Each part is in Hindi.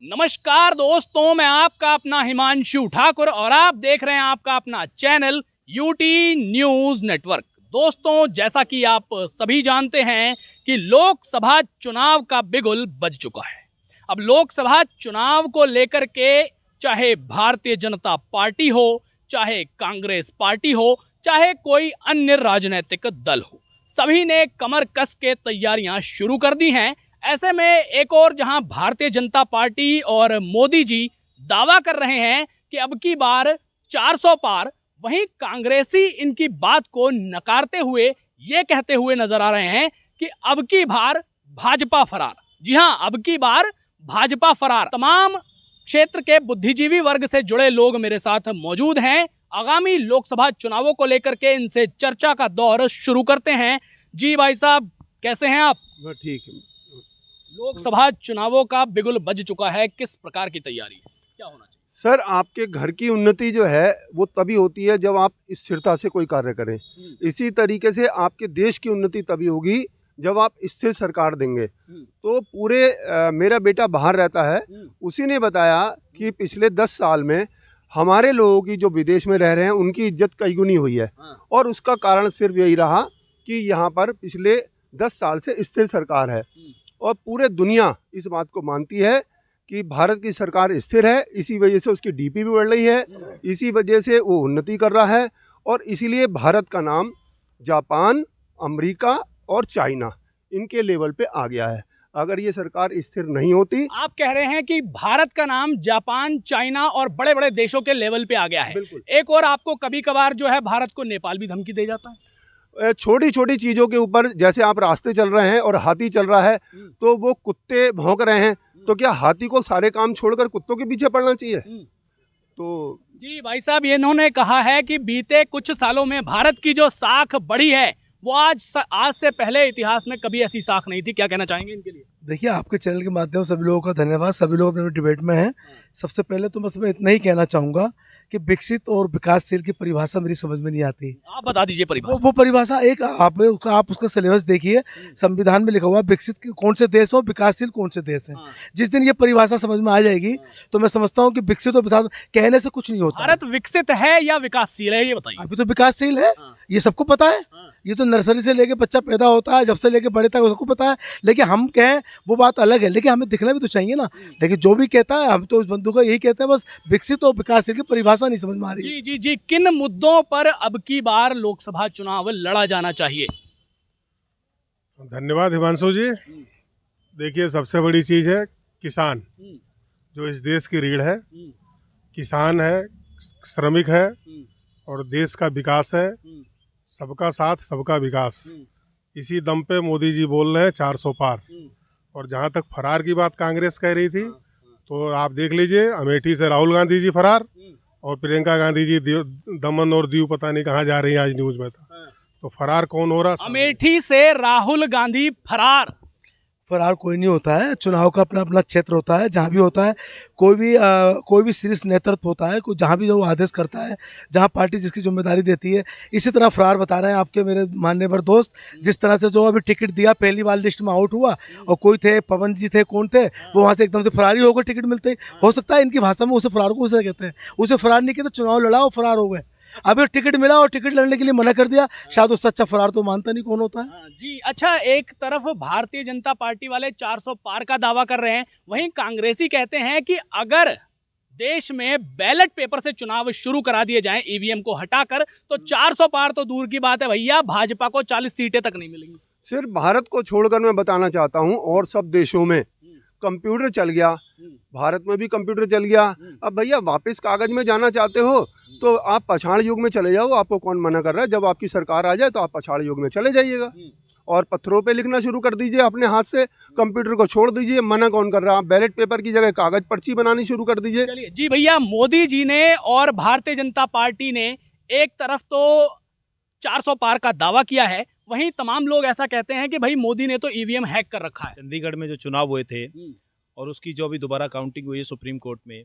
नमस्कार दोस्तों, मैं आपका अपना हिमांशु ठाकुर और आप देख रहे हैं आपका अपना चैनल यूटी न्यूज नेटवर्क। दोस्तों, जैसा कि आप सभी जानते हैं कि लोकसभा चुनाव का बिगुल बज चुका है। अब लोकसभा चुनाव को लेकर के चाहे भारतीय जनता पार्टी हो, चाहे कांग्रेस पार्टी हो, चाहे कोई अन्य राजनीतिक दल हो, सभी ने कमर कस के तैयारियां शुरू कर दी हैं। ऐसे में एक और जहां भारतीय जनता पार्टी और मोदी जी दावा कर रहे हैं कि अब की बार 400 पार, वहीं कांग्रेसी इनकी बात को नकारते हुए ये कहते हुए नजर आ रहे हैं कि अब की बार भाजपा फरार। जी हां, अब की बार भाजपा फरार। तमाम क्षेत्र के बुद्धिजीवी वर्ग से जुड़े लोग मेरे साथ मौजूद हैं। आगामी लोकसभा चुनावों को लेकर के इनसे चर्चा का दौर शुरू करते हैं। जी भाई साहब, कैसे हैं आप? ठीक है। लोकसभा चुनावों का बिगुल बज चुका है, किस प्रकार की तैयारी है, क्या होना चाहिए? सर, आपके घर की उन्नति जो है वो तभी होती है जब आप स्थिरता से कोई कार्य करें। इसी तरीके से आपके देश की उन्नति तभी होगी जब आप स्थिर सरकार देंगे। तो पूरे मेरा बेटा बाहर रहता है, उसी ने बताया कि पिछले 10 साल में हमारे लोगों की जो विदेश में रह रहे हैं उनकी इज्जत कई गुनी हुई है। और उसका कारण सिर्फ यही रहा कि यहाँ पर पिछले 10 साल से स्थिर सरकार है और पूरे दुनिया इस बात को मानती है कि भारत की सरकार स्थिर है। इसी वजह से उसकी डीपी भी बढ़ रही है, इसी वजह से वो उन्नति कर रहा है और इसीलिए भारत का नाम जापान, अमेरिका और चाइना इनके लेवल पे आ गया है। अगर ये सरकार स्थिर नहीं होती, आप कह रहे हैं कि भारत का नाम जापान, चाइना और बड़े बड़े देशों के लेवल पे आ गया है। बिल्कुल। एक और आपको कभी कभार जो है भारत को नेपाल भी धमकी दे जाता है। छोटी छोटी चीज़ों के ऊपर, जैसे आप रास्ते चल रहे हैं और हाथी चल रहा है तो वो कुत्ते भौंक रहे हैं, तो क्या हाथी को सारे काम छोड़कर कुत्तों के पीछे पड़ना चाहिए? तो जी भाई साहब, इन्होंने कहा है कि बीते कुछ सालों में भारत की जो साख बढ़ी है वो आज से पहले इतिहास में कभी ऐसी साख नहीं थी। क्या कहना चाहेंगे इनके लिए? देखिए, आपके चैनल के माध्यम से सभी लोगों का धन्यवाद। सभी लोग अपने डिबेट में हैं। सबसे पहले तो मैं इतना ही कहना चाहूँगा कि विकसित और विकासशील की परिभाषा मेरी समझ में नहीं आती। आप बता दीजिए परिभाषा। वो परिभाषा एक आप उसका सिलेबस देखिए, संविधान में लिखा हुआ विकसित कौन से देश हो, विकासशील कौन से देश हैं। जिस दिन ये परिभाषा समझ में आ जाएगी तो मैं समझता हूँ कि विकसित और विकास कहने से कुछ नहीं होता। भारत विकसित है या विकासशील है, ये बताइए। अभी तो विकासशील है, ये सबको पता है। ये तो नर्सरी से लेके बच्चा पैदा होता है, जब से लेके बड़े तक सबको पता है। लेकिन हम कहें वो बात अलग है, लेकिन हमें दिखना भी तो चाहिए ना। लेकिन जो भी कहता है, हम तो उस बंधु का यही कहते हैं, बस विकसित और विकासशील की परिभाषा नहीं समझ में आ रही। जी, किन मुद्दों पर अब की बार लोकसभा चुनाव लड़ा जाना चाहिए? धन्यवाद हिमांशु जी। देखिए, सबसे बड़ी चीज है किसान, जो इस देश की रीढ़ है। किसान है, श्रमिक है और देश का विकास है। सबका साथ, सबका विकास, इसी दम पे मोदी जी बोल रहे हैं 400 पार। और जहाँ तक फरार की बात कांग्रेस कह रही थी, तो आप देख लीजिए, अमेठी से राहुल गांधी जी फरार और प्रियंका गांधी जी दमन और दीव पता नहीं कहाँ जा रही है, आज न्यूज में था। तो फरार कौन हो रहा? अमेठी से राहुल गांधी फरार कोई नहीं होता है। चुनाव का अपना अपना क्षेत्र होता है। जहाँ भी होता है, कोई भी शीर्ष नेतृत्व होता है, कोई जहाँ भी जो आदेश करता है, जहाँ पार्टी जिसकी जिम्मेदारी देती है। इसी तरह फरार बता रहे हैं आपके मेरे मान्यवर दोस्त। जिस तरह से जो अभी टिकट दिया, पहली बार लिस्ट में आउट हुआ और कोई थे, पवन जी थे, कौन थे, वो वहाँ से एकदम से फरारी होकर टिकट मिलते। हो सकता है इनकी भाषा में उसे फरार को उसे कहते हैं। उसे फरार नहीं कहते, चुनाव लड़ा और फरार हो गए। अभी टिकट मिला और टिकट लड़ने के लिए मना कर दिया, शायद उससे अच्छा फरार तो मानता नहीं कौन होता है। जी अच्छा, एक तरफ भारतीय जनता पार्टी वाले 400 पार का दावा कर रहे हैं, वहीं कांग्रेसी कहते हैं कि अगर देश में बैलेट पेपर से चुनाव शुरू करा दिए जाएं, ईवीएम को हटाकर, तो 400 पार तो दूर की बात है भैया, भाजपा को 40 सीटें तक नहीं मिलेंगी। सिर्फ भारत को छोड़कर मैं बताना चाहता हूँ, और सब देशों में कंप्यूटर चल गया, भारत में भी कंप्यूटर चल गया। अब भैया वापस कागज में जाना चाहते हो तो आप पछाड़ युग में चले जाओ, आपको कौन मना कर रहा है? जब आपकी सरकार आ जाए तो आप पछाड़ युग में चले जाइएगा और पत्थरों पे लिखना शुरू कर दीजिए अपने हाथ से। कंप्यूटर को छोड़ दीजिए, मना कौन कर रहा है? आप बैलेट पेपर की जगह कागज पर्ची बनानी शुरू कर दीजिए। चलिए जी भैया, मोदी जी ने और भारतीय जनता पार्टी ने एक तरफ तो 400 पार का दावा किया है, वहीं तमाम लोग ऐसा कहते हैं कि भाई मोदी ने तो ईवीएम हैक कर रखा है। चंडीगढ़ में जो चुनाव हुए थे और उसकी जो अभी दोबारा काउंटिंग हुई है सुप्रीम कोर्ट में,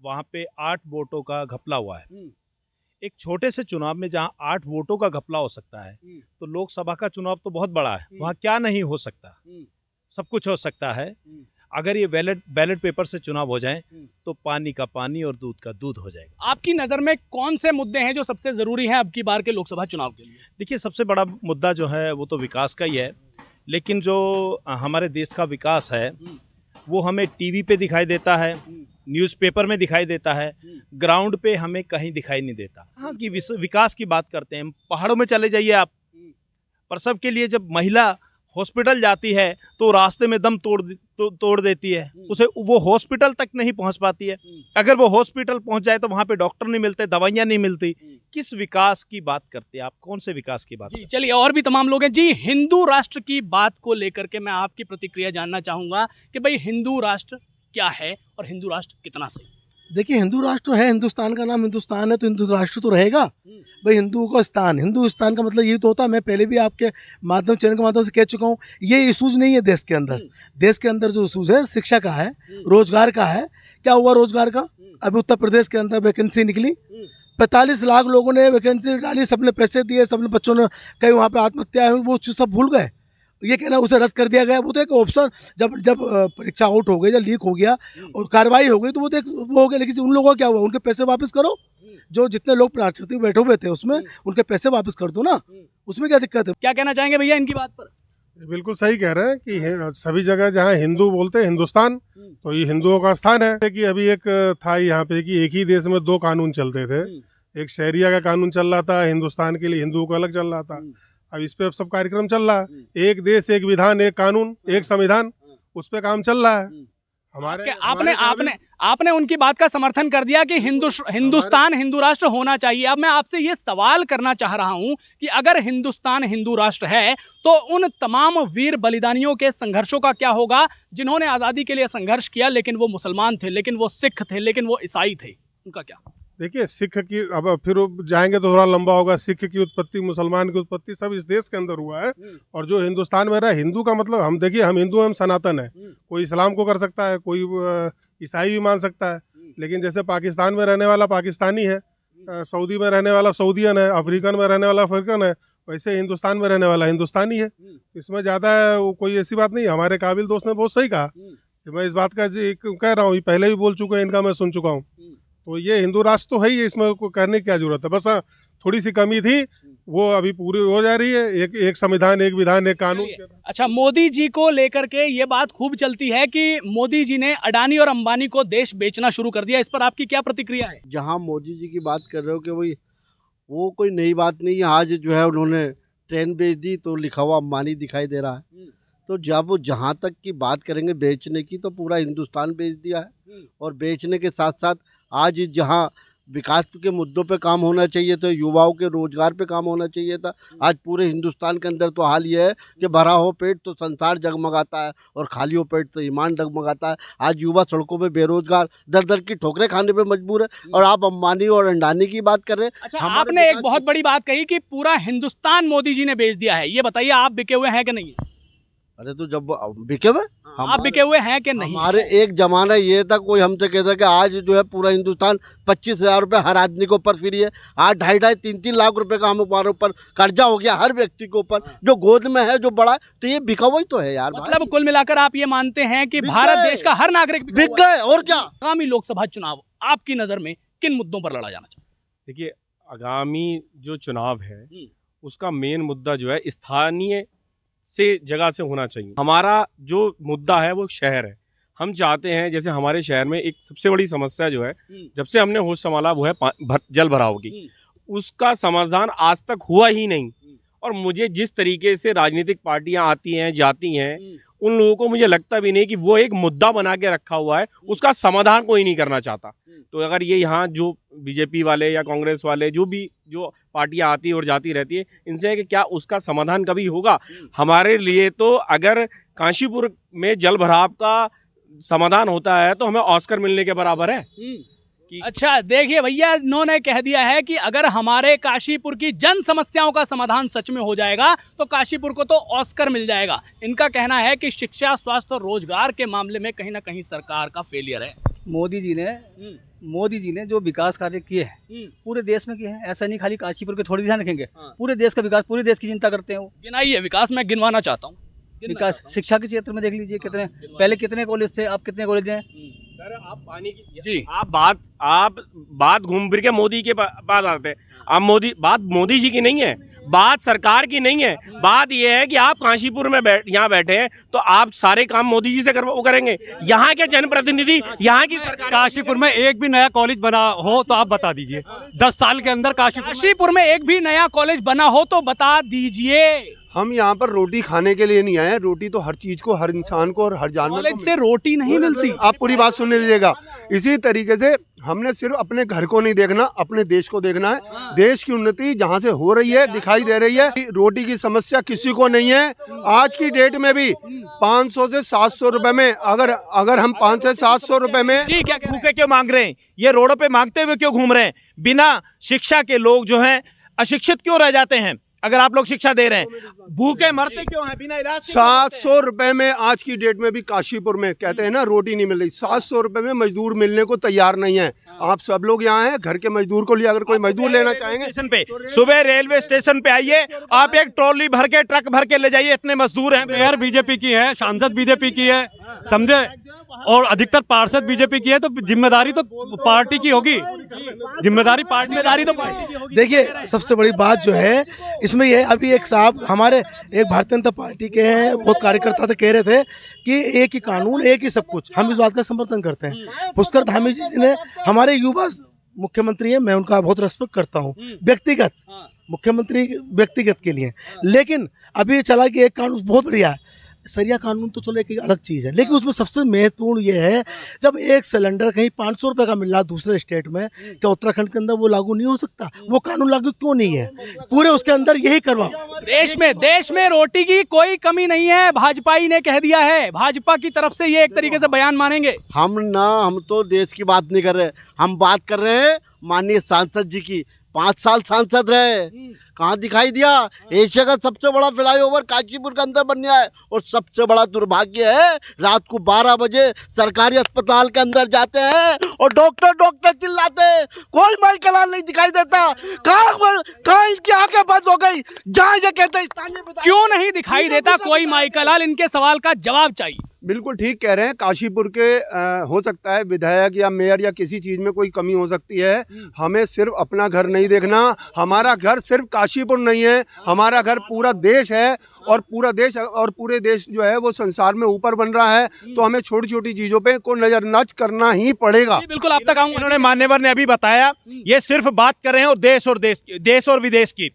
वहाँ पे 8 वोटों का घपला हुआ है। एक छोटे से चुनाव में जहाँ 8 वोटों का घपला हो सकता है, तो लोकसभा का चुनाव तो बहुत बड़ा है, वहाँ क्या नहीं हो सकता? सब कुछ हो सकता है। अगर ये बैलेट पेपर से चुनाव हो जाए तो पानी का पानी और दूध का दूध हो जाएगा। आपकी नज़र में कौन से मुद्दे हैं जो सबसे ज़रूरी हैं अब की बार के लोकसभा चुनाव के लिए? देखिए, सबसे बड़ा मुद्दा जो है वो तो विकास का ही है, लेकिन जो हमारे देश का विकास है वो हमें टीवी पे दिखाई देता है, न्यूज़पेपर में दिखाई देता है, ग्राउंड पे हमें कहीं दिखाई नहीं देता। हाँ, कि विकास की बात करते हैं, पहाड़ों में चले जाइए आप, प्रसव के लिए जब महिला हॉस्पिटल जाती है तो रास्ते में दम तोड़ देती है, उसे वो हॉस्पिटल तक नहीं पहुंच पाती है। अगर वो हॉस्पिटल पहुंच जाए तो वहां पे डॉक्टर नहीं मिलते, दवाइयां नहीं मिलती। किस विकास की बात करते हैं आप? कौन से विकास की बात? जी चलिए, और भी तमाम लोग हैं। जी, हिंदू राष्ट्र की बात को लेकर के मैं आपकी प्रतिक्रिया जानना चाहूंगा कि भाई हिंदू राष्ट्र क्या है और हिंदू राष्ट्र कितना सही? देखिए, हिंदू राष्ट्र तो है, हिंदुस्तान का नाम हिंदुस्तान है तो हिंदू राष्ट्र तो रहेगा भाई। हिंदुओं का स्थान, हिंदुस्तान का मतलब ये तो होता है, मैं पहले भी आपके माध्यम चैनल के माध्यम से कह चुका हूँ, ये इशूज नहीं है देश के अंदर। देश के अंदर जो इशूज है शिक्षा का है, रोजगार का है। क्या हुआ रोजगार का? अभी उत्तर प्रदेश के अंदर वैकेंसी निकली, 45 लाख लोगों ने वैकेंसी डाली, सबने पैसे दिए, सबने बच्चों ने कहीं वहाँ पे आत्महत्या हुई, वो सब भूल गए। ये कहना उसे रद्द कर दिया गया, वो तो एक ऑप्शन, जब परीक्षा आउट हो गई, जब लीक हो गया और कार्रवाई हो गई तो वो तो एक वो हो गया। लेकिन उन लोगों का क्या हुआ? उनके पैसे वापस करो। जो जितने लोग प्रार्थी बैठे हुए थे उसमें उनके पैसे वापस कर दो ना, उसमें क्या दिक्कत है? क्या कहना चाहेंगे भैया इनकी बात पर? बिल्कुल सही कह रहे हैं कि सभी जगह जहाँ हिंदू बोलते हैं हिंदुस्तान, तो ये हिंदुओं का स्थान है। कि अभी एक था यहाँ पे कि एक ही देश में दो कानून चलते थे, एक शहरिया का कानून चल रहा था, हिंदुस्तान के लिए हिंदुओं का अलग चल रहा था। अब इस पे अब सब कार्यक्रम चल रहा है, एक देश एक विधान एक कानून एक संविधान, उस पे काम चल रहा है। आपने उनकी बात का समर्थन कर दिया कि हिंदुस्तान हिंदू राष्ट्र होना चाहिए। अब मैं आपसे ये सवाल करना चाह रहा हूं कि अगर हिंदुस्तान हिंदू राष्ट्र है तो उन तमाम वीर बलिदानियों के संघर्षों का क्या होगा जिन्होंने आज़ादी के लिए संघर्ष किया, लेकिन वो मुसलमान थे, लेकिन वो सिख थे, लेकिन वो ईसाई थे, उनका क्या? देखिए, सिख की अब फिर जाएंगे तो थोड़ा लंबा होगा। सिख की उत्पत्ति, मुसलमान की उत्पत्ति सब इस देश के अंदर हुआ है। और जो हिंदुस्तान में रहा, हिंदू का मतलब हम देखिए, हम हिंदू हम सनातन है। कोई इस्लाम को कर सकता है, कोई ईसाई भी मान सकता है, लेकिन जैसे पाकिस्तान में रहने वाला पाकिस्तानी है, सऊदी में रहने वाला सऊदियन है, अफ्रीकन में रहने वाला अफ्रीकन है, वैसे हिंदुस्तान में रहने वाला हिंदुस्तानी है। इसमें ज़्यादा कोई ऐसी बात नहीं। हमारे काबिल दोस्त ने बहुत सही कहा, मैं इस बात का कह रहा हूँ, पहले भी बोल चुका है, इनका मैं सुन चुका हूँ। तो ये हिंदू राष्ट्र तो है ही, इसमें करने की क्या जरूरत है? बस थोड़ी सी कमी थी, वो अभी पूरी हो जा रही है। एक संविधान एक विधान एक कानून। अच्छा, मोदी जी को लेकर के ये बात खूब चलती है कि मोदी जी ने अडानी और अंबानी को देश बेचना शुरू कर दिया, इस पर आपकी क्या प्रतिक्रिया है? जहां मोदी जी की बात कर रहे हो कि भाई वो कोई नई बात नहीं है। आज जो है उन्होंने ट्रेन बेच दी तो लिखा हुआ अंबानी दिखाई दे रहा है। तो जब वो जहाँ तक की बात करेंगे बेचने की, तो पूरा हिंदुस्तान बेच दिया है। और बेचने के साथ साथ आज जहाँ विकास के मुद्दों पे काम होना चाहिए था, युवाओं के रोजगार पे काम होना चाहिए था, आज पूरे हिंदुस्तान के अंदर तो हाल ये है कि भरा हो पेट तो संसार जगमगाता है और खाली हो पेट तो ईमान डगमगाता है। आज युवा सड़कों पे बेरोजगार दर दर की ठोकरें खाने पे मजबूर है और आप अंबानी और अडानी की बात कर रहे हैं। अच्छा, आपने एक बहुत बड़ी बात कही कि पूरा हिंदुस्तान मोदी जी ने बेच दिया है, ये बताइए आप बिके हुए हैं कि नहीं? अरे तो जब बिके हुए आप बिके हुए हैं कि नहीं? हमारे एक जमाना ये था, कोई हमसे कहता कि आज जो है पूरा हिंदुस्तान 25,000 रुपये हर आदमी के ऊपर फ्री है। आज 2.5-3 लाख रुपए का हमारे ऊपर कर्जा हो गया हर व्यक्ति के ऊपर, जो गोद में है जो बड़ा है। तो ये बिका हुआ ही तो है यार। मतलब कुल मिलाकर आप ये मानते हैं कि भारत देश का हर नागरिक बिक गए, और क्या? आगामी लोकसभा चुनाव आपकी नजर में किन मुद्दों पर लड़ा जाना चाहिए? देखिए, आगामी जो चुनाव है उसका मेन मुद्दा जो है स्थानीय से जगह से होना चाहिए। हमारा जो मुद्दा है वो शहर है। हम चाहते हैं, जैसे हमारे शहर में एक सबसे बड़ी समस्या जो है, जब से हमने होश संभाला, वो है जल भराव की। उसका समाधान आज तक हुआ ही नहीं। और मुझे जिस तरीके से राजनीतिक पार्टियां आती हैं जाती हैं, उन लोगों को मुझे लगता भी नहीं कि वो एक मुद्दा बना के रखा हुआ है, उसका समाधान कोई नहीं करना चाहता। तो अगर ये यहाँ जो बीजेपी वाले या कांग्रेस वाले जो पार्टियां आती और जाती रहती है, इनसे है कि क्या उसका समाधान कभी होगा? हमारे लिए तो अगर काशीपुर में जल भराव का समाधान होता है तो हमें ऑस्कर मिलने के बराबर है। अच्छा, देखिए भैया, इन्होंने कह दिया है कि अगर हमारे काशीपुर की जन समस्याओं का समाधान सच में हो जाएगा तो काशीपुर को तो ऑस्कर मिल जाएगा। इनका कहना है कि शिक्षा, स्वास्थ्य और रोजगार के मामले में कहीं ना कहीं सरकार का फेलियर है। मोदी जी ने जो विकास कार्य किए हैं पूरे देश में किए हैं। ऐसा नहीं खाली काशीपुर के थोड़ी ध्यान रखेंगे, पूरे देश का विकास, पूरे देश की चिंता करते हैं वो। गिनाइए विकास, मैं गिनवाना चाहता हूँ। विकास शिक्षा के क्षेत्र में देख लीजिए कितने पहले कितने कॉलेज थे, अब कितने कॉलेज हैं। सर आप पानी की जी। आप बात घूम फिर के मोदी के पास आते हैं। अब बात मोदी जी की नहीं है, बात सरकार की नहीं है। बात यह है कि आप काशीपुर में यहाँ बैठे हैं तो आप सारे काम मोदी जी से वो करेंगे। यहाँ के जनप्रतिनिधि, यहाँ की सरकार। काशीपुर में एक भी नया कॉलेज बना हो तो आप बता दीजिए। 10 साल के अंदर काशीपुर में एक भी नया कॉलेज बना हो तो बता दीजिए। हम यहाँ पर रोटी खाने के लिए नहीं आए हैं। रोटी तो हर चीज को, हर इंसान को और हर जानवर कॉलेज को से रोटी नहीं मिलती। आप पूरी बात सुन लीजिएगा। इसी तरीके से हमने सिर्फ अपने घर को नहीं देखना, अपने देश को देखना है। देश की उन्नति जहाँ से हो रही है, दिखाई दे रही है। रोटी की समस्या किसी को नहीं है। आज की डेट में भी 500 से 700 रुपए में अगर हम 500 से 700 रुपए में भूखे क्यों मांग रहे हैं? ये रोडों पे मांगते हुए क्यों घूम रहे हैं? बिना शिक्षा के लोग जो हैं अशिक्षित क्यों रह जाते हैं? अगर आप लोग शिक्षा दे रहे हैं, भूखे मरते क्यों हैं बिना इलाज के? 700 रुपए में आज की डेट में भी काशीपुर में कहते हैं ना रोटी नहीं मिल रही। 700 रुपए में मजदूर मिलने को तैयार नहीं है। आप सब लोग यहाँ हैं, घर के मजदूर को लिए अगर कोई मजदूर लेना चाहेंगे, स्टेशन पे सुबह रेलवे स्टेशन पे आइए, आप एक ट्रॉली भर के, ट्रक भर के ले जाइए, इतने मजदूर हैं। मेयर बीजेपी की है, सांसद बीजेपी की है, समझे, और अधिकतर पार्षद बीजेपी की है। तो जिम्मेदारी तो पार्टी की होगी, जिम्मेदारी तो पार्टी की होगी। देखिए सबसे बड़ी बात जो है इसमें यह, अभी एक साहब हमारे एक भारतीय जनता पार्टी के हैं, बहुत कार्यकर्ता थे, कह रहे थे कि एक ही कानून एक ही सब कुछ। हम इस बात का समर्थन करते हैं। पुष्कर धामी जी ने हमारे युवा मुख्यमंत्री हैं, मैं उनका बहुत रेस्पेक्ट करता हूँ व्यक्तिगत, मुख्यमंत्री व्यक्तिगत के लिए। लेकिन अभी चला कि एक कानून बहुत बढ़िया है, सरिया कानून तो चलो एक अलग चीज़ है, लेकिन उसमें सबसे महत्वपूर्ण ये है जब एक सिलेंडर कहीं 500 रुपये का मिल रहा है दूसरे स्टेट में, क्या उत्तराखंड के अंदर वो लागू नहीं हो सकता? वो कानून लागू क्यों नहीं है? पूरे उसके अंदर यही करवाओ। देश में रोटी की कोई कमी नहीं है, भाजपा ही ने कह दिया है। भाजपा की तरफ से ये एक तरीके से बयान मानेंगे। हम तो देश की बात नहीं कर रहे, हम बात कर रहे हैं माननीय सांसद जी की। 5 साल सांसद रहे, कहाँ दिखाई दिया? एशिया का सबसे बड़ा फ्लाईओवर काशीपुर के अंदर बन गया है। और सबसे बड़ा दुर्भाग्य है, रात को 12 बजे सरकारी अस्पताल के अंदर जाते हैं और डॉक्टर चिल्लाते हैं, कोई माई कलाल नहीं दिखाई देता। कहाँ इनकी आंखें बंद हो गई? जहाँ ये कहते हैं क्यों नहीं दिखाई देता कोई माई कलाल? इनके सवाल का जवाब चाहिए। बिल्कुल ठीक कह रहे हैं। काशीपुर के हो सकता है विधायक या मेयर या किसी चीज़ में कोई कमी हो सकती है। हमें सिर्फ अपना घर नहीं देखना। हमारा घर सिर्फ काशीपुर नहीं है, हमारा घर पूरा देश है। और पूरा देश और पूरे देश जो है वो संसार में ऊपर बन रहा है। तो हमें छोटी छोटी चीज़ों पे को नजरअंदाज करना ही पड़ेगा। बिल्कुल आप तक आऊंगा। इन्होंने मान्यवर ने अभी बताया, ये सिर्फ बात कर रहे हैं और देश और विदेश की।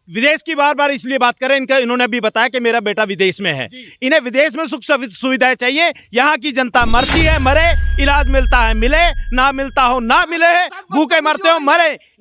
विदेश की बार बार इसलिए बात करें, इन्होंने अभी बताया कि मेरा बेटा विदेश में है। इन्हें विदेश में सुख सुविधाएं चाहिए। यहाँ की जनता मरती है, मरे, इलाज मिलता है मिले, ना मिलता हो ना मिले, भूखे मरते हो मरे।